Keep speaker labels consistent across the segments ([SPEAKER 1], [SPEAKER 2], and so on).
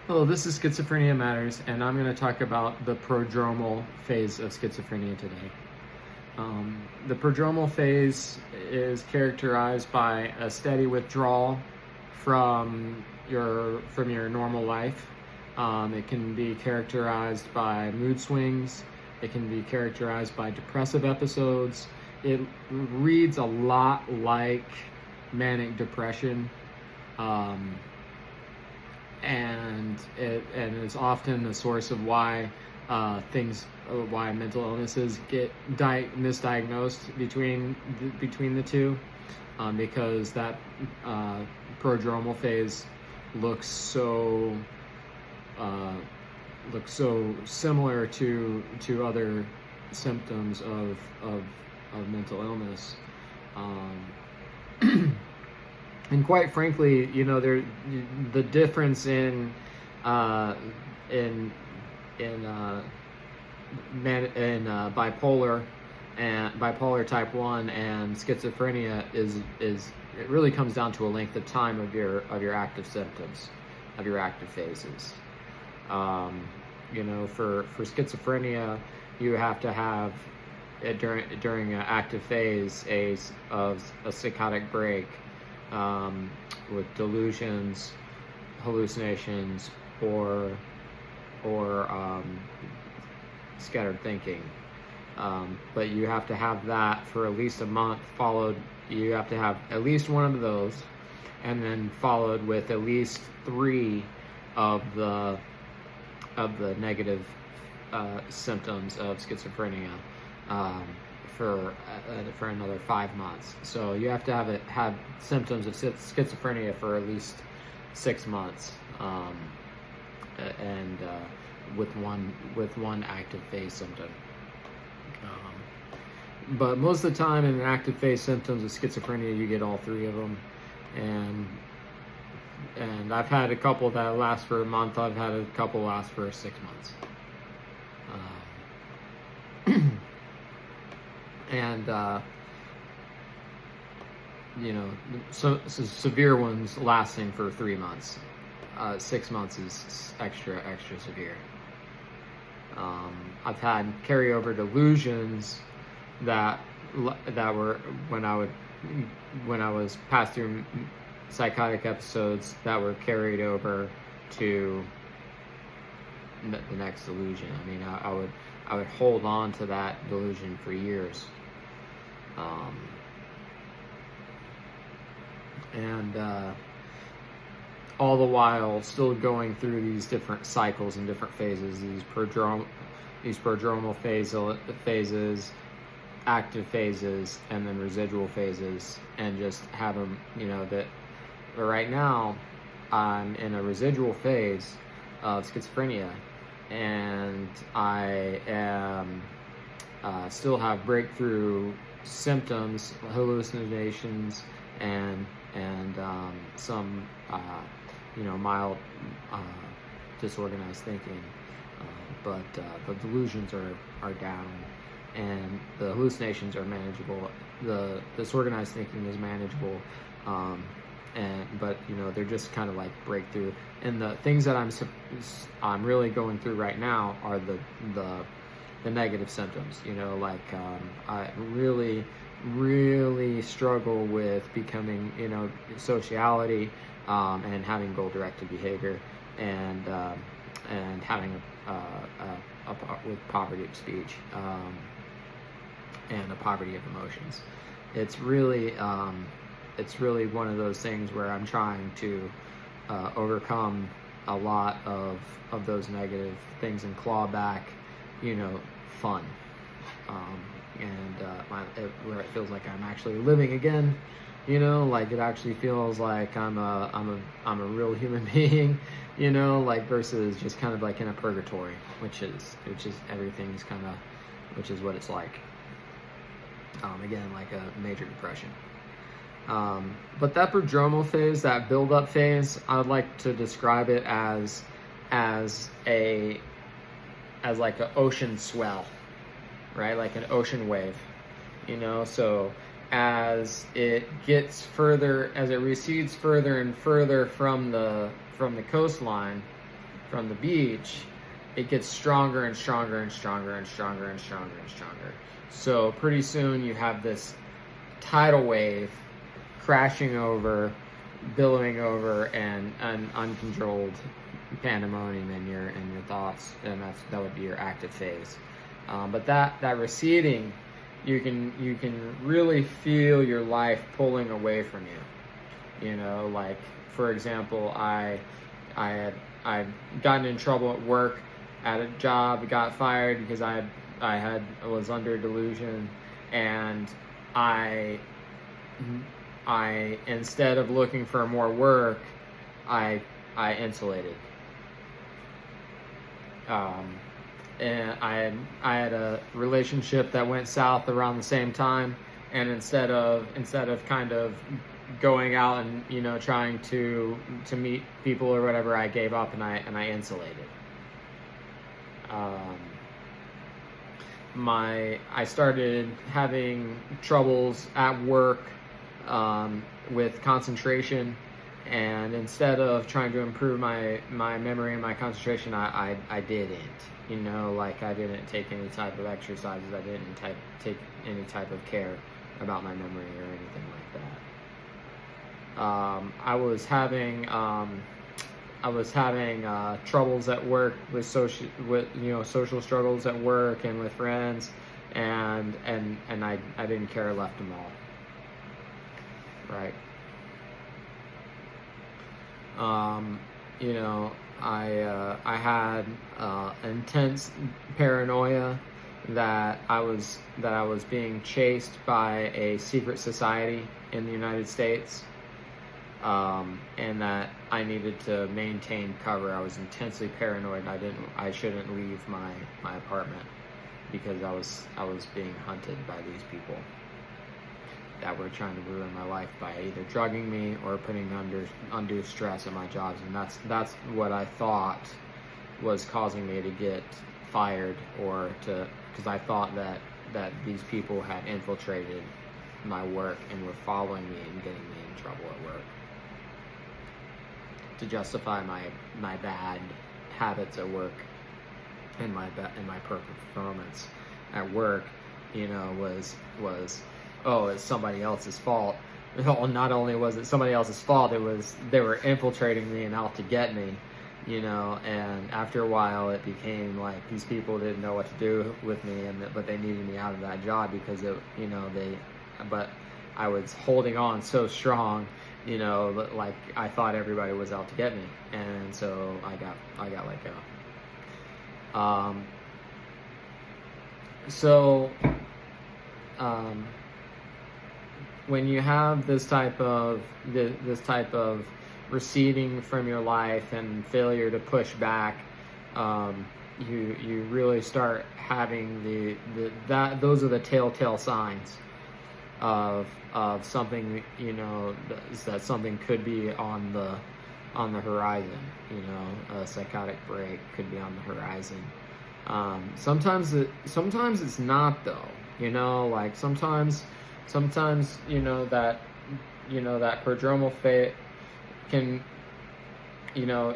[SPEAKER 1] Hello, this is Schizophrenia Matters, and I'm going to talk about the prodromal phase of schizophrenia today. The prodromal phase is characterized by a steady withdrawal from your normal life. It can be characterized by mood swings. It can be characterized by depressive episodes. It reads a lot like manic depression. And it's often the source of why why mental illnesses get misdiagnosed between the two, because that prodromal phase looks so similar to other symptoms of mental illness. And quite frankly, the difference in bipolar type 1 and schizophrenia is it really comes down to a length of time of your active symptoms, of your active phases. For schizophrenia, you have to have during an active phase of a psychotic break, with delusions, hallucinations, or scattered thinking. But you have to have that for at least a month, you have to have at least one of those, and then followed with at least 3 of the negative symptoms of schizophrenia for another 5 months. So you have to have symptoms of schizophrenia for at least 6 months, and with one active phase symptom. But most of the time in active phase symptoms of schizophrenia, you get all 3 of them, and I've had a couple that last for a month. I've had a couple last for 6 months. And so severe ones lasting for 3 months. 6 months is extra severe. I've had carryover delusions that were when I was passed through psychotic episodes that were carried over to the next delusion. I mean, I would hold on to that delusion for years. And all the while still going through these different cycles and different phases, these prodromal phases, active phases, and then residual phases, and just have them, but right now I'm in a residual phase of schizophrenia, and I am still have breakthrough symptoms, hallucinations, and some mild disorganized thinking, but the delusions are down, and the hallucinations are manageable. The disorganized thinking is manageable, but they're just kind of like breakthrough. And the things that I'm really going through right now are the negative symptoms. I really struggle with becoming, sociality, and having goal-directed behavior, and having with poverty of speech, and a poverty of emotions. It's really one of those things where I'm trying to overcome a lot of those negative things and claw back, fun, where it feels like I'm actually living again, like it actually feels like I'm a real human being, versus just kind of like in a purgatory, which is everything's kind of, which is what it's like. Again, like a major depression. But that prodromal phase, that build-up phase, I would like to describe it as like an ocean swell, right? Like an ocean wave, so as it recedes further and further from the coastline, from the beach, it gets stronger and stronger and stronger and stronger and stronger and stronger. So pretty soon you have this tidal wave crashing over, billowing over, and an uncontrolled pandemonium in your thoughts, and that would be your active phase. But that receding, you can really feel your life pulling away from you. You know, like for example, I had gotten in trouble at work, at a job, got fired because I was under delusion, and I instead of looking for more work, I insulated. And I had a relationship that went south around the same time, and instead of kind of going out and, you know, trying to meet people or whatever, I gave up and I insulated. I started having troubles at work with concentration, and instead of trying to improve my memory and my concentration, I didn't. You know, like I didn't take any type of exercises. I didn't take any type of care about my memory or anything like that. I was having troubles at work with social struggles at work and with friends, and I didn't care, left them all. Right. You know, I had intense paranoia that I was being chased by a secret society in the United States, and that I needed to maintain cover. I was intensely paranoid. I shouldn't leave my apartment because I was being hunted by these people that were trying to ruin my life by either drugging me or putting undue stress at my jobs, and that's what I thought was causing me to get fired, or because I thought that these people had infiltrated my work and were following me and getting me in trouble at work to justify my bad habits at work and my poor performance at work. You know, was it's somebody else's fault. Well, not only was it somebody else's fault, they were infiltrating me and out to get me, you know. And after a while, it became like these people didn't know what to do with me, but they needed me out of that job because but I was holding on so strong, you know, like I thought everybody was out to get me, and so I got let go. When you have this type of receding from your life and failure to push back, you really start having those are the telltale signs of something, you know, that something could be on the horizon. You know, a psychotic break could be on the horizon. Sometimes it's not, though. You know, like sometimes you know that prodromal phase can, you know,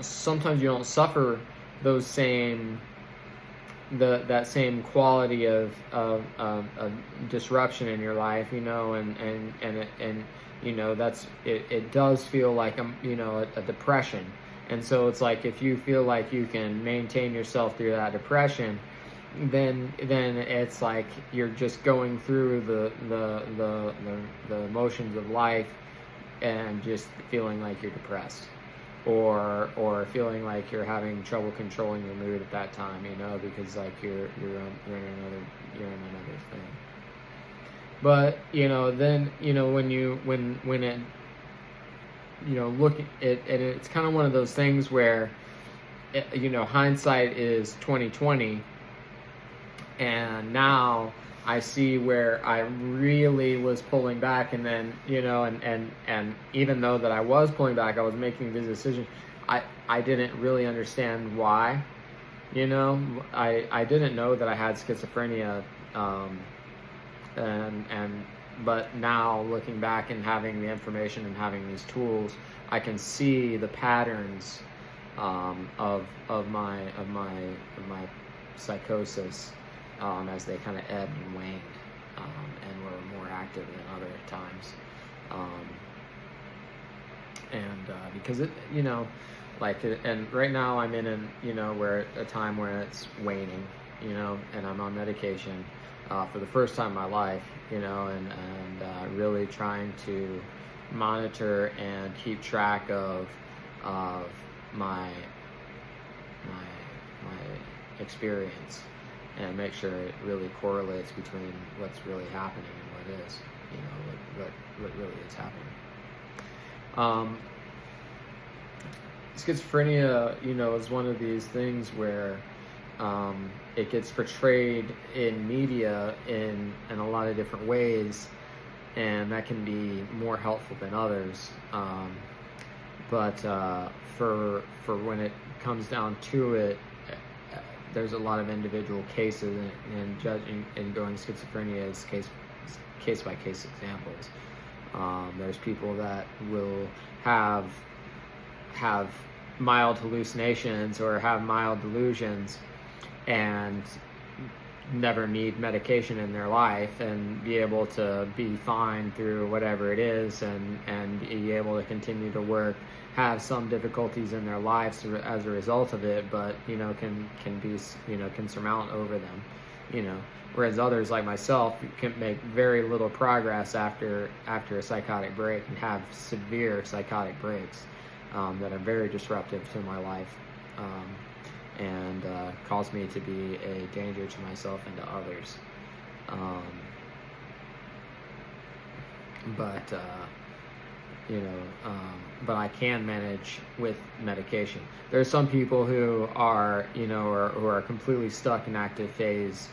[SPEAKER 1] sometimes you don't suffer those that same quality of disruption in your life, you know, and you know, it does feel like a depression. And so it's like, if you feel like you can maintain yourself through that depression, then it's like you're just going through the motions of life and just feeling like you're depressed, or feeling like you're having trouble controlling your mood at that time, you know, because like you're in another thing. But you know, then you know, when it, you know, look at and it's kind of one of those things where, you know, hindsight is 20/20. And now I see where I really was pulling back, and then, you know, and even though that I was pulling back, I was making these decisions. I didn't really understand why, you know. I didn't know that I had schizophrenia, and but now looking back and having the information and having these tools, I can see the patterns of my psychosis as they kind of ebbed and waned, and were more active than other times. Because it, and right now I'm in where a time where it's waning, and I'm on medication for the first time in my life, and really trying to monitor and keep track of my experience, and make sure it really correlates between what's really happening and what is, what really is happening. Schizophrenia, is one of these things where it gets portrayed in media in a lot of different ways, and that can be more helpful than others. But for when it comes down to it, there's a lot of individual cases, and judging and going schizophrenia as case by case examples. There's people that will have mild hallucinations or have mild delusions and never need medication in their life, and be able to be fine through whatever it is, and be able to continue to work, have some difficulties in their lives as a result of it, but can surmount over them, whereas others like myself can make very little progress after a psychotic break, and have severe psychotic breaks that are very disruptive to my life, and cause me to be a danger to myself and to others. But I can manage with medication. There are some people who are, who are completely stuck in active phase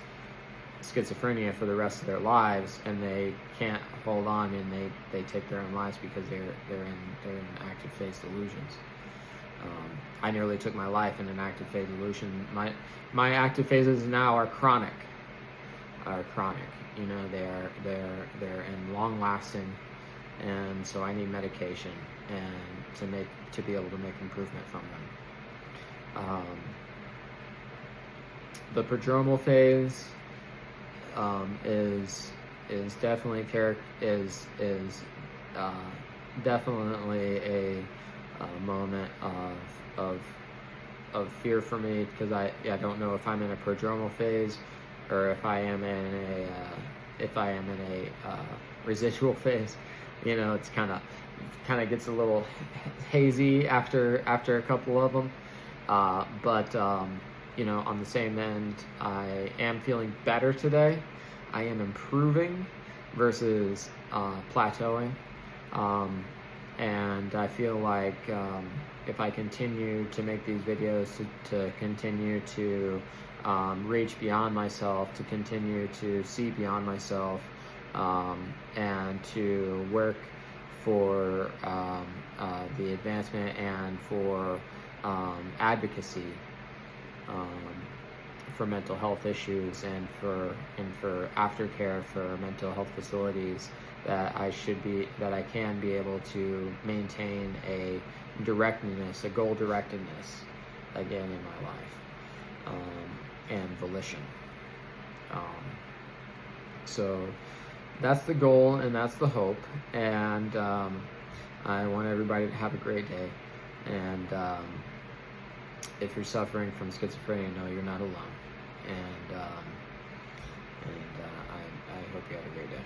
[SPEAKER 1] schizophrenia for the rest of their lives, and they can't hold on, and they take their own lives because they're in active phase delusions. I nearly took my life in an active phase delusion. My active phases now are chronic. They're and long lasting, and so I need medication and to be able to make improvement from them. The prodromal phase is definitely definitely a moment of fear for me, because I don't know if I'm in a prodromal phase, or if I am in a residual phase. It's kind of gets a little hazy after a couple of them, but on the same end, I am feeling better today. I am improving versus plateauing, and I feel like if I continue to make these videos, to continue to reach beyond myself, to continue to see beyond myself, and to work for the advancement and for advocacy for mental health issues, and for aftercare for mental health facilities, that I can be able to maintain a goal directedness again in my life, and volition. So that's the goal, and that's the hope, and I want everybody to have a great day. And if you're suffering from schizophrenia, know you're not alone, and I hope you have a great day.